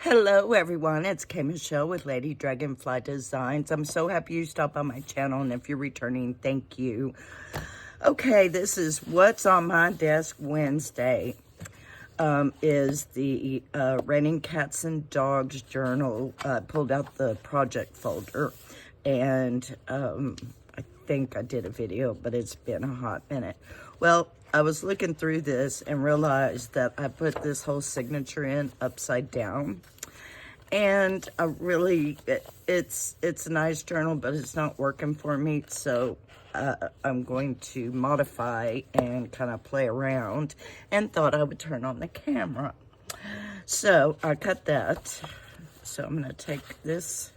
Hello everyone, it's Kay Michelle with Lady Dragonfly Designs. I'm so happy you stopped by my channel, and if you're returning, thank you. Okay, this is what's on my desk Wednesday. Is the Raining Cats and Dogs journal. Pulled out the project folder, and I think I did a video, but it's been a hot minute. Well, I was looking through this and realized that I put this whole signature in upside down. And I really, it's a nice journal, but it's not working for me. So I'm going to modify and kind of play around, and thought I would turn on the camera. So I cut that. So I'm going to take this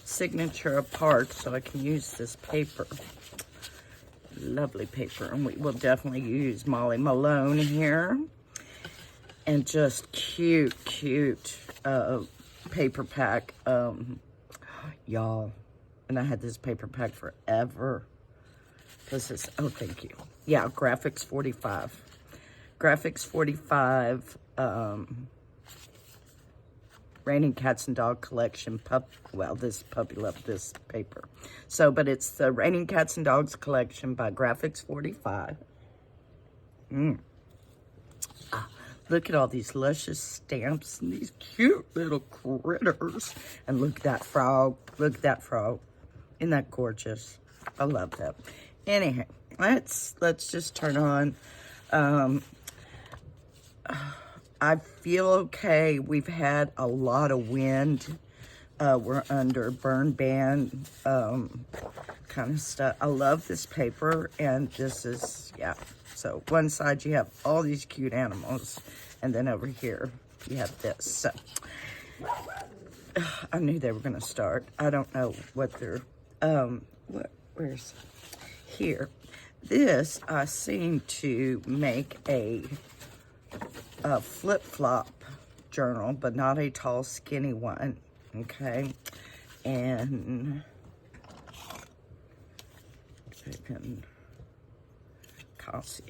signature apart so I can use this paper. Lovely paper. And we will definitely use Molly Malone here. And just cute paper pack. Y'all. And I had this paper pack forever. This is, oh, thank you. Yeah, Graphics 45. Graphics 45, Raining Cats and Dog Collection. Well, this puppy loved this paper. So, but it's the Raining Cats and Dogs Collection by Graphics 45. Look at all these luscious stamps and these cute little critters. And look at that frog. Look at that frog. Isn't that gorgeous? I love that. Anyhow, let's just turn on. I feel okay. We've had a lot of wind. We're under burn ban kind of stuff. I love this paper, and this is, yeah. So one side you have all these cute animals, and then over here you have this. So I knew they were going to start. I don't know what they're, where's here. This I seem to make a flip-flop journal, but not a tall, skinny one. Okay, and Cassie.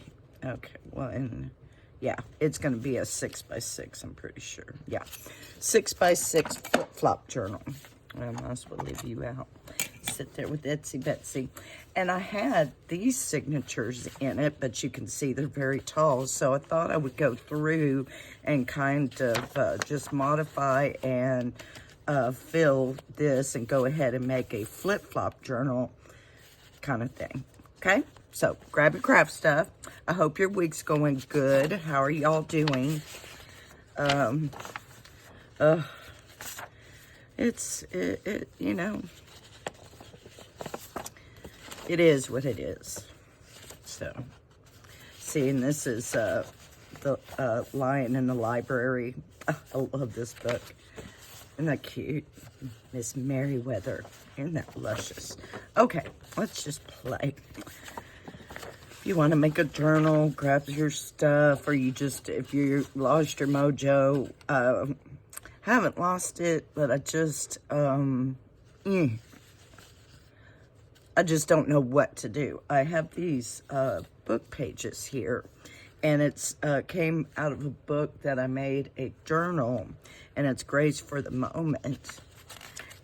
Okay, well, and yeah, it's going to be a 6x6. I'm pretty sure. Yeah, 6x6 flip-flop journal. I might as well leave you out. Sit there with Itsy Betsy. And I had these signatures in it, but you can see they're very tall. So I thought I would go through and kind of just modify and fill this and go ahead and make a flip-flop journal kind of thing. Okay? So grab your craft stuff. I hope your week's going good. How are y'all doing? You know, it is what it is. So, see, and this is the Lion in the Library. Oh, I love this book. Isn't that cute? Miss Merriweather. Isn't that luscious? Okay, let's just play. If you want to make a journal, grab your stuff, or you just, if you lost your mojo, haven't lost it, but I just don't know what to do. I have these book pages here, and it's came out of a book that I made a journal, and it's Grace for the Moment.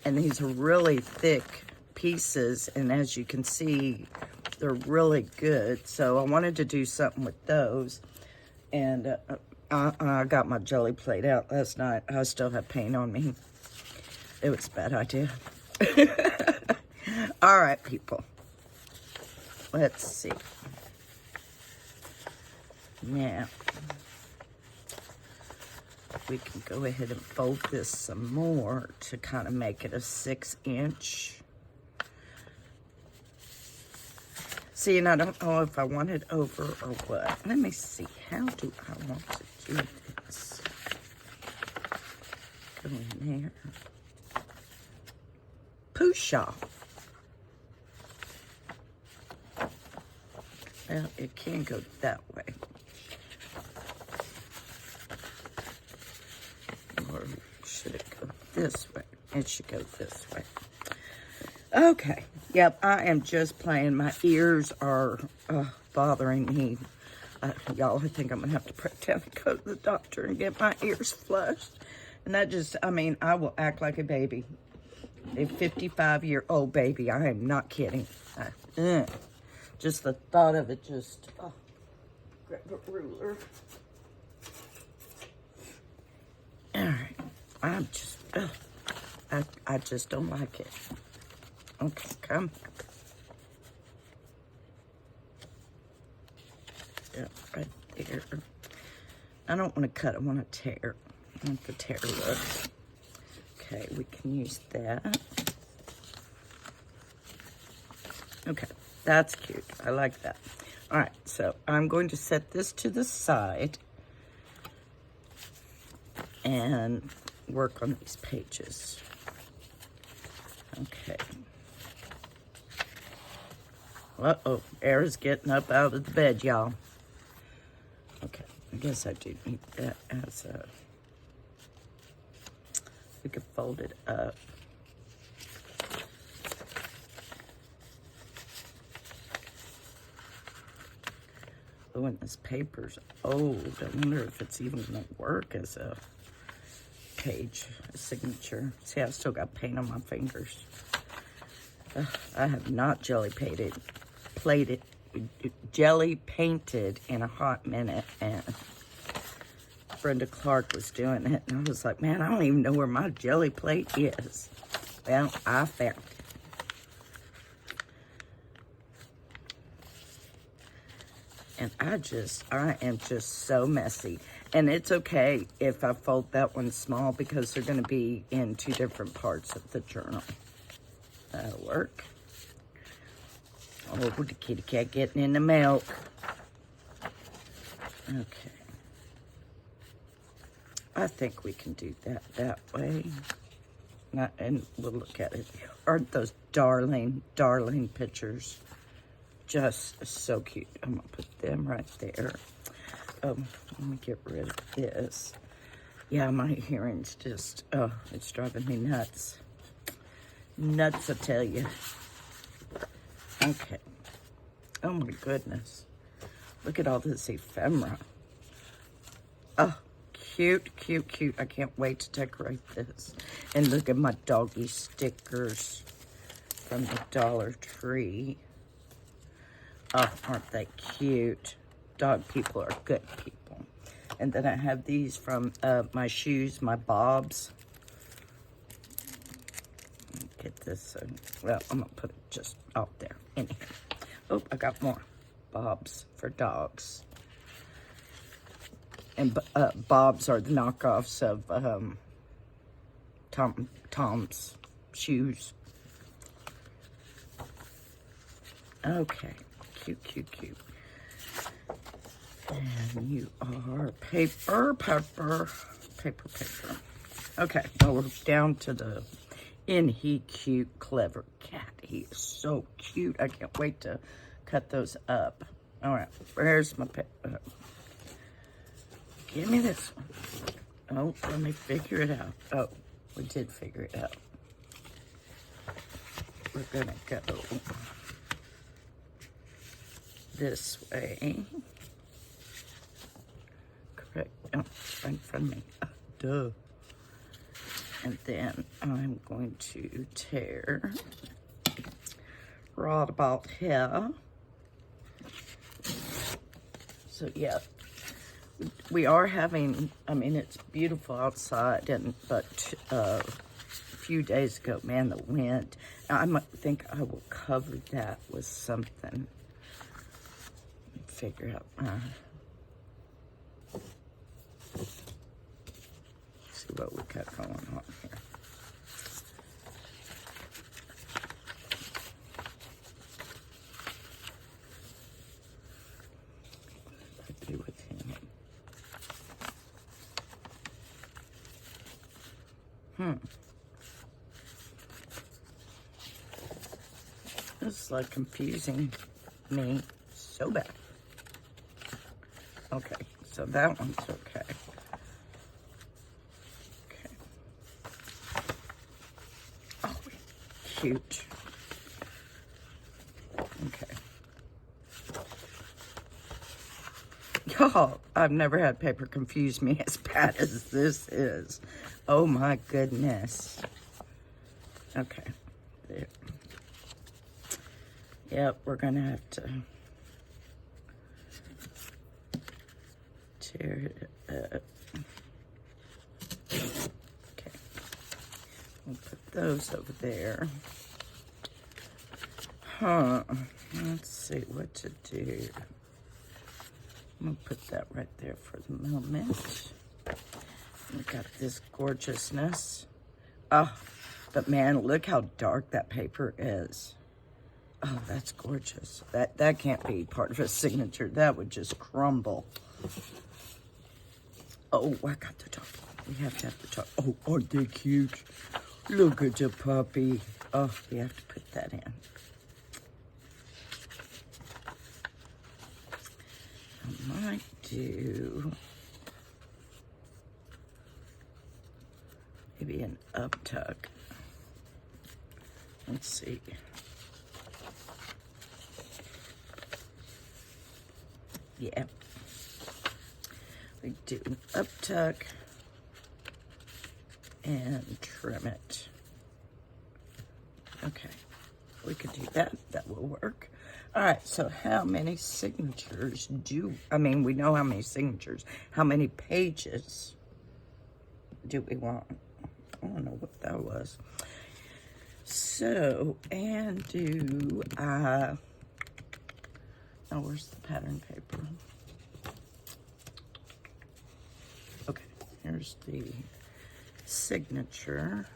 And these are really thick pieces, and as you can see, they're really good. So I wanted to do something with those, and I got my jelly plate out last night. I still have paint on me. It was a bad idea. All right, people. Let's see. Now, we can go ahead and fold this some more to kind of make it a 6-inch. See, and I don't know if I want it over or what. Let me see. How do I want to do this? Go in there. Pusha. Well, it can go that way. Or should it go this way? It should go this way. Okay. Yep, I am just playing. My ears are bothering me. Y'all, I think I'm going to have to break down and go to the doctor and get my ears flushed. And that just, I mean, I will act like a baby. A 55-year-old baby. I am not kidding. Just the thought of it just, oh, grab a ruler. All right. I'm just, I just don't like it. Okay, come. Yeah, right there. I don't want to cut, I want to tear. I want the tear look. Okay, we can use that. Okay, that's cute. I like that. All right, so I'm going to set this to the side and work on these pages. Okay. Uh-oh, air's getting up out of the bed, y'all. Okay, I guess I do need that as a... We could fold it up. Oh, and this paper's old. I wonder if it's even gonna work as a page, a signature. See, I still got paint on my fingers. I have not jelly painted in a hot minute, and Brenda Clark was doing it, and I was like, man, I don't even know where my jelly plate is. Well, I found it. And I am just so messy. And it's okay if I fold that one small because they're going to be in 2 different parts of the journal. That'll work. Oh, the kitty cat getting in the milk. Okay. I think we can do that way. And we'll look at it. Aren't those darling, darling pictures? Just so cute. I'm going to put them right there. Let me get rid of this. Yeah, my hearing's just, oh, it's driving me nuts. Nuts, I tell you. Okay. Oh, my goodness. Look at all this ephemera. Oh, cute, cute, cute. I can't wait to decorate this. And look at my doggy stickers from the Dollar Tree. Oh, aren't they cute? Dog people are good people. And then I have these from my shoes, my bobs. Get this. Well, I'm going to put it just out there in here. Oh, I got more bobs for dogs. And bobs are the knockoffs of Tom's shoes. Okay. Cute, cute, cute. And you are paper. Okay, well, we're down to the Isn't he cute, clever cat? He is so cute. I can't wait to cut those up. All right, where's my paper? Give me this one. Oh, let me figure it out. Oh, we did figure it out. We're gonna go this way. Correct. Oh, right in front of me. Duh. And then I'm going to tear right about here. So yeah, we are having, I mean, it's beautiful outside, but a few days ago, man, the wind. I think I will cover that with something. Figure out. See what we got going on here. What do with him? This is like confusing me so bad. Okay, so that one's okay. Okay. Oh, cute. Okay. Y'all, I've never had paper confuse me as bad as this is. Oh my goodness. Okay. There. Yep, we're gonna have to tear it up. Okay. We'll put those over there. Huh. Let's see what to do. I'm gonna put that right there for the moment. We got this gorgeousness. Oh, but man, look how dark that paper is. Oh, that's gorgeous. That can't be part of a signature. That would just crumble. Oh, I got the top. We have to have the top. Oh, aren't they cute? Look at the puppy. Oh, we have to put that in. I might do maybe an up tuck. Let's see. Yeah. We do an up tuck and trim it. Okay. We could do that. That will work. All right, so how many signatures we know how many signatures. How many pages do we want? I don't know what that was. So, and oh, where's the pattern paper? Okay, here's the signature.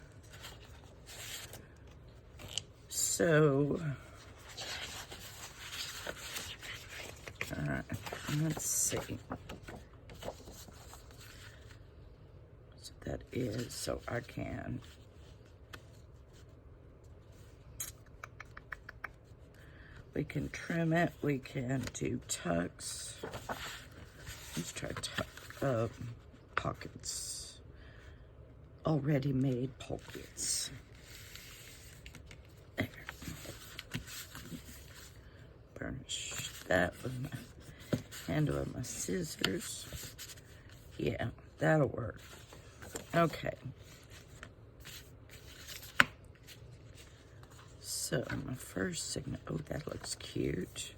So, all right, let's see. So that is, so I can. We can trim it. We can do tucks. Let's try pockets. Already made pockets. There. Burnish that with my handle of my scissors. Yeah, that'll work. Okay. So my first signature, oh, that looks cute.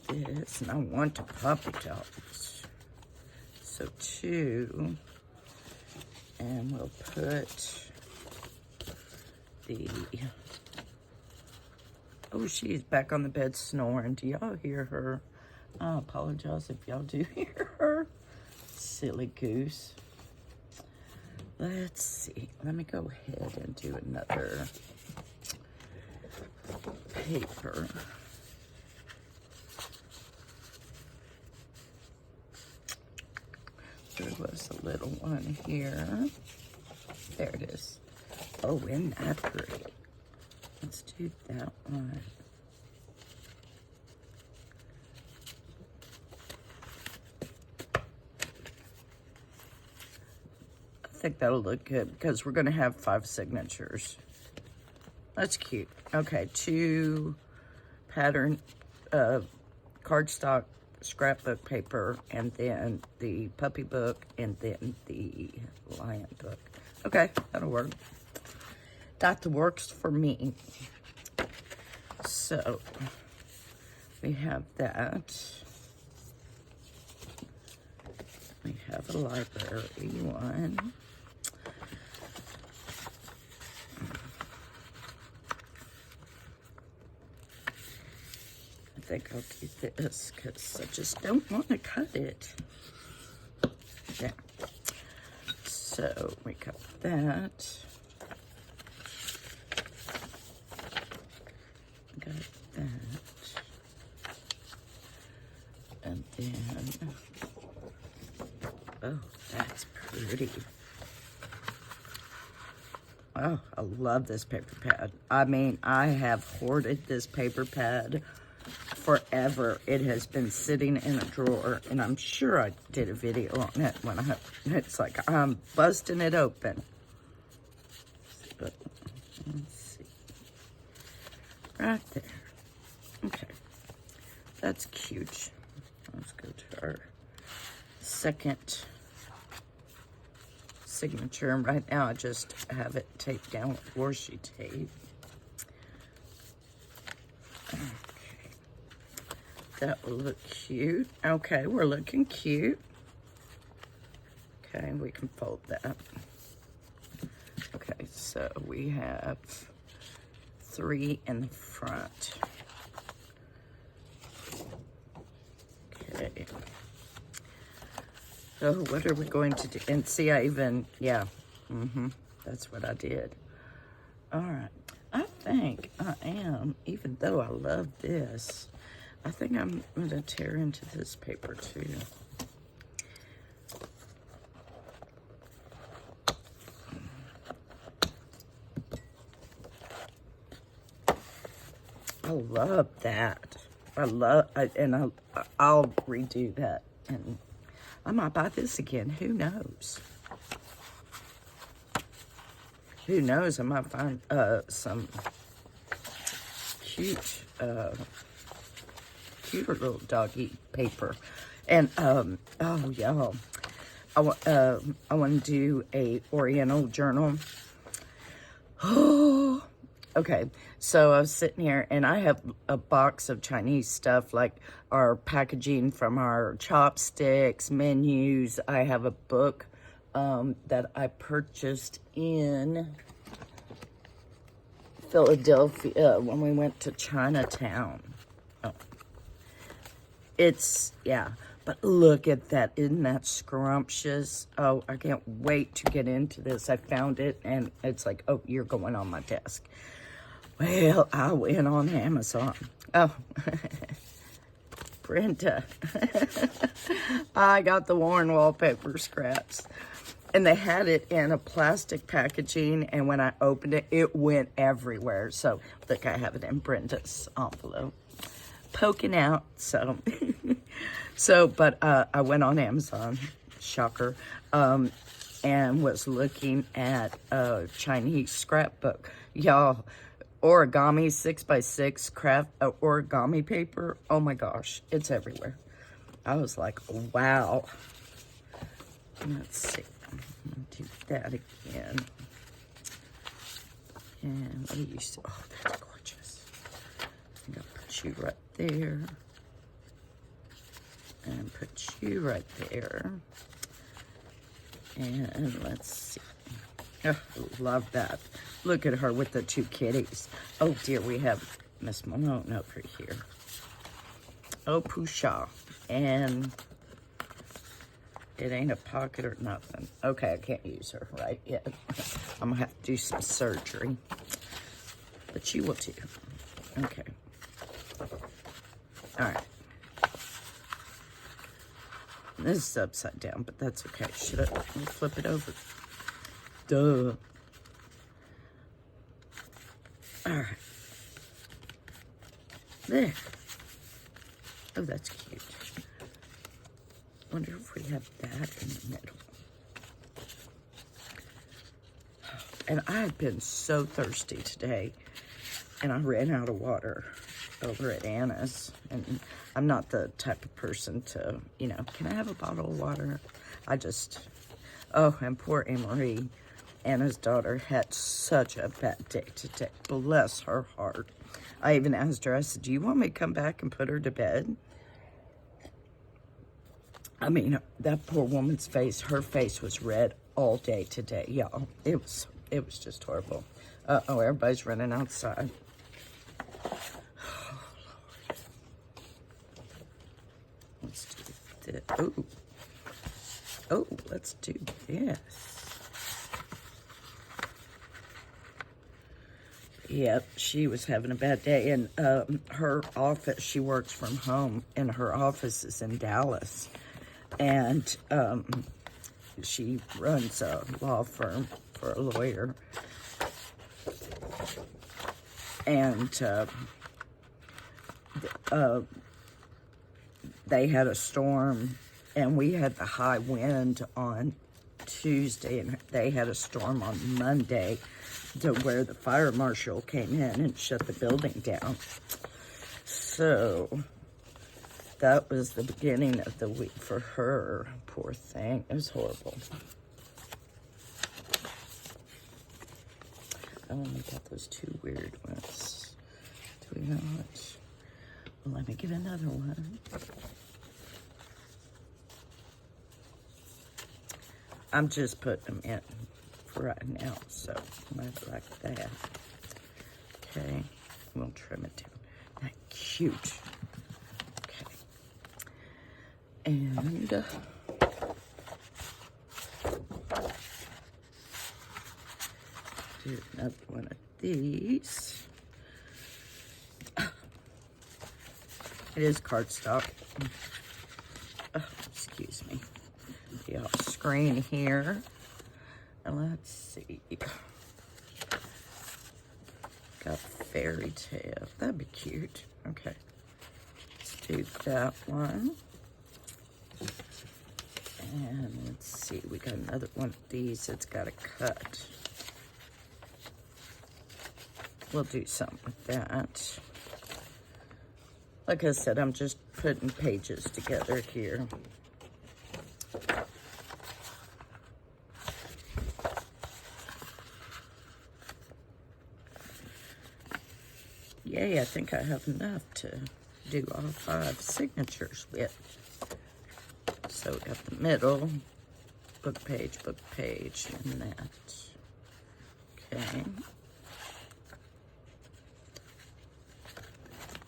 This, and I want the puppy dogs. So 2, and we'll put the, oh, she's back on the bed snoring. Do y'all hear her? I apologize if y'all do hear her. Silly goose. Let's see. Let me go ahead and do another paper. There was a little one here. There it is. Oh, isn't that pretty? Let's do that one. I think that'll look good because we're going to have 5 signatures. That's cute. Okay, 2 pattern cardstock scrapbook paper, and then the puppy book, and then the lion book. Okay, that'll work. That works for me. So we have that. We have a library one. I think I'll keep this because I just don't want to cut it. Yeah. So we got that. Got that. And then, oh, that's pretty. Oh, I love this paper pad. I mean, I have hoarded this paper pad forever. It has been sitting in a drawer, and I'm sure I did a video on it when it's like I'm busting it open. But let's see. Right there. Okay. That's cute. Let's go to our second signature. And right now I just have it taped down with washi tape. Okay. That will look cute. Okay, we're looking cute. Okay, we can fold that. Okay, so we have 3 in the front. Okay. So what are we going to do? And see, I even, yeah, that's what I did. All right. I think I am, even though I love this, I think I'm going to tear into this paper too. I love that. I'll redo that. And I might buy this again. Who knows? Who knows? I might find some cute, cuter little doggy paper. And oh y'all, I want to do a Oriental journal. Oh. Okay, so I was sitting here, and I have a box of Chinese stuff, like our packaging from our chopsticks, menus. I have a book that I purchased in Philadelphia when we went to Chinatown. Oh. It's, yeah, but look at that. Isn't that scrumptious? Oh, I can't wait to get into this. I found it, and it's like, oh, you're going on my desk. Well, I went on Amazon. Oh, Brenda. I got the worn wallpaper scraps. And they had it in a plastic packaging, and when I opened it, it went everywhere. So, look, I have it in Brenda's envelope. Poking out, so. But I went on Amazon, shocker, and was looking at a Chinese scrapbook. Y'all, origami 6x6 craft origami paper. Oh my gosh, it's everywhere. I was like, wow. Let's see. Do that again. And what do you see? Oh, that's gorgeous. I'm gonna put you right there. And put you right there. And let's see. Oh, love that. Look at her with the 2 kitties. Oh dear, we have Miss Malone over here. Oh, Pusha. And it ain't a pocket or nothing. Okay, I can't use her right yet. I'm gonna have to do some surgery. But you will too. Okay. All right. This is upside down, but that's okay. Should I flip it over? Duh. All right. There. Oh, that's cute. Wonder if we have that in the middle. And I've been so thirsty today, and I ran out of water over at Anna's. And I'm not the type of person to, you know, can I have a bottle of water? I just, oh, and poor Anne-Marie, Anna's daughter, had such a bad day today. Bless her heart. I even asked her, I said, do you want me to come back and put her to bed? I mean, that poor woman's face, her face was red all day today, y'all. It was just horrible. Uh-oh, everybody's running outside. Oh, Lord. Let's do this. Ooh. Oh, let's do this. Yep, she was having a bad day. And her office, she works from home, and her office is in Dallas. And she runs a law firm for a lawyer. And they had a storm, and we had the high wind on Tuesday, and they had a storm on Monday to where the fire marshal came in and shut the building down. So that was the beginning of the week for her. Poor thing. It was horrible. Oh, we got those two weird ones. Do we not? Well, let me get another one. I'm just putting them in for right now, so like that. Okay, we'll trim it down. That cute. Okay, and do another one of these. It is cardstock. Oh, excuse me. Be off screen here. And let's see. Got fairy tale. That'd be cute. Okay. Let's do that one. And let's see. We got another one of these that's got a cut. We'll do something with that. Like I said, I'm just putting pages together here. Yay, I think I have enough to do all 5 signatures with. So we got the middle, book page, and that. Okay.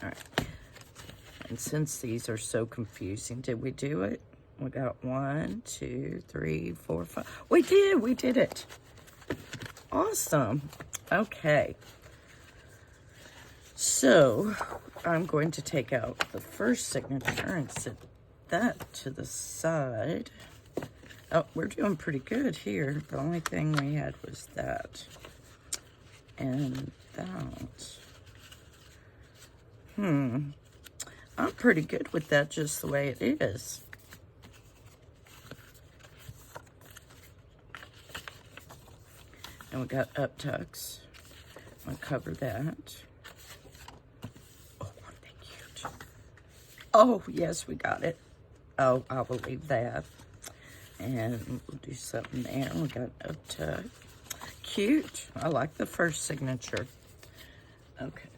All right. And since these are so confusing, did we do it? We got 1, 2, 3, 4, 5. We did it. Awesome. Okay. So I'm going to take out the first signature and set that to the side. Oh, we're doing pretty good here. The only thing we had was that. And that. I'm pretty good with that just the way it is. And we got up tucks. I'm gonna cover that. Oh, aren't they cute? Oh, yes, we got it. Oh, I will leave that. And we'll do something there. We got up tuck. Cute. I like the first signature. Okay.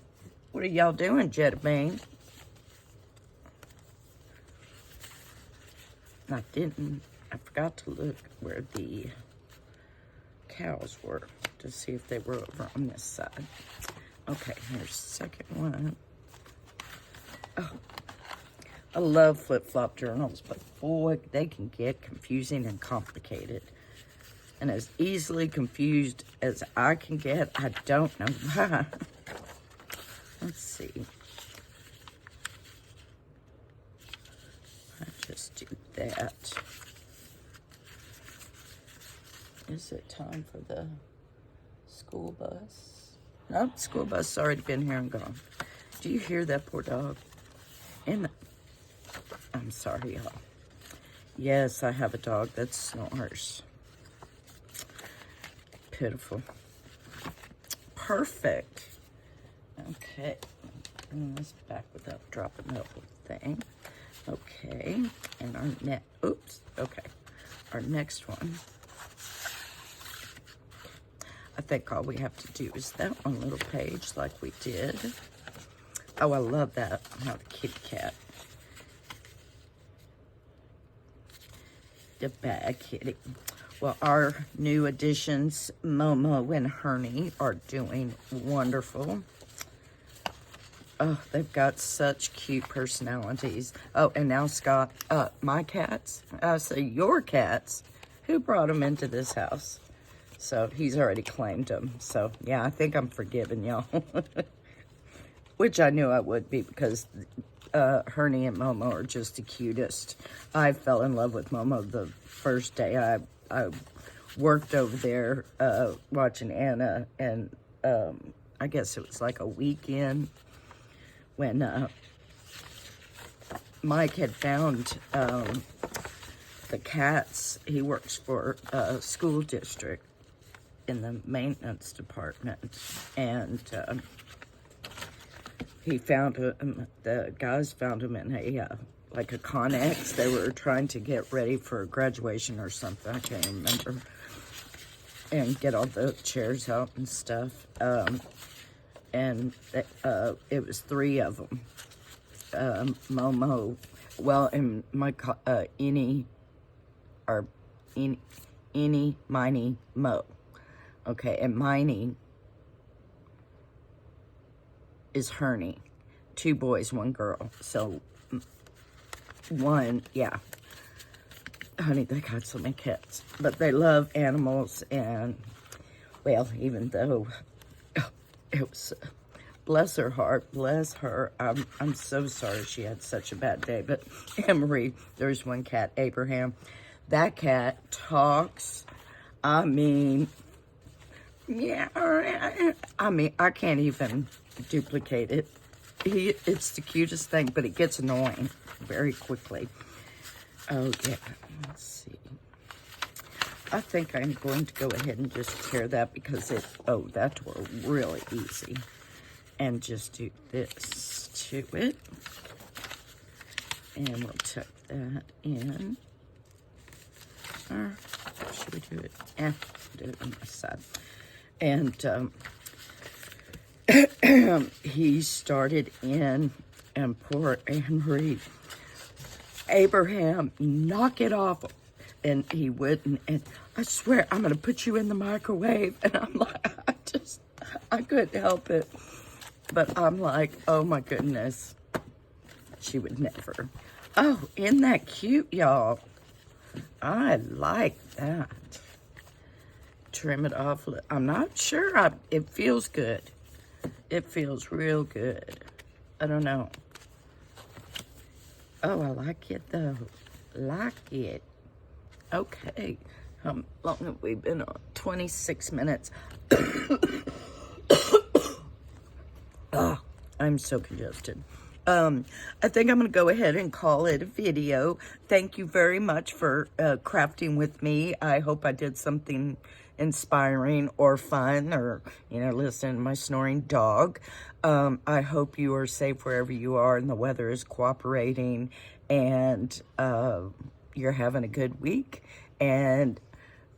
What are y'all doing, Jetta Bean? I forgot to look where the cows were to see if they were over on this side. Okay, here's the second one. Oh, I love flip-flop journals, but boy, they can get confusing and complicated. And as easily confused as I can get, I don't know why. Let's see. Let's just do that. Is it time for the school bus? Nope, school bus has already been here and gone. Do you hear that poor dog? I'm sorry, y'all. Yes, I have a dog that snores. Pitiful. Perfect. Okay. Bring this back without dropping the whole thing. Okay. And our our next one. I think all we have to do is that one little page like we did. Oh, I love that. How the kitty cat. The bad kitty. Well, our new additions, Momo and Hernie, are doing wonderful. Oh, they've got such cute personalities. Oh, and now Scott, my cats, I say your cats, who brought them into this house? So he's already claimed them. So yeah, I think I'm forgiving y'all. Which I knew I would be because Hernie and Momo are just the cutest. I fell in love with Momo the first day I worked over there watching Anna, and I guess it was like a weekend when Mike had found the cats. He works for a school district in the maintenance department, and he found him, the guys found him in a like a Connex. They were trying to get ready for graduation or something, I can't remember. and get all the chairs out and stuff. And it was 3 of them. Momo, well, and my Eeny, Miny, Mo. Okay, and Miney is Hernie. 2 boys, 1 girl. So, 1, yeah. Honey, they got so many cats. But they love animals, and, well, even though it was, bless her heart, bless her. I'm so sorry she had such a bad day. But Emery, there's 1 cat, Abraham. That cat talks. I mean, yeah. I mean, I can't even duplicate it. It's the cutest thing, but it gets annoying very quickly. Okay, let's see. I think I'm going to go ahead and just tear that because that tore really easy. And just do this to it. And we'll tuck that in. Or should we do it? Do it on this side. And he started in, and poor Anne-Marie, Abraham, knock it off. And he wouldn't. And I swear, I'm going to put you in the microwave. And I'm like, I couldn't help it. But I'm like, oh my goodness. She would never. Oh, isn't that cute, y'all? I like that. Trim it off. I'm not sure. It feels good. It feels real good. I don't know. Oh, I like it though. Like it. Okay. How long have we been on? 26 minutes. Oh, I'm so congested. I think I'm going to go ahead and call it a video. Thank you very much for crafting with me. I hope I did something inspiring or fun, or, listen to my snoring dog. I hope you are safe wherever you are and the weather is cooperating, and you're having a good week. And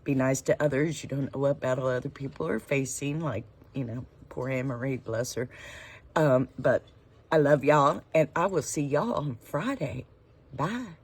be nice to others. You don't know what battle other people are facing, like, poor Anne-Marie, bless her. But I love y'all, and I will see y'all on Friday. Bye.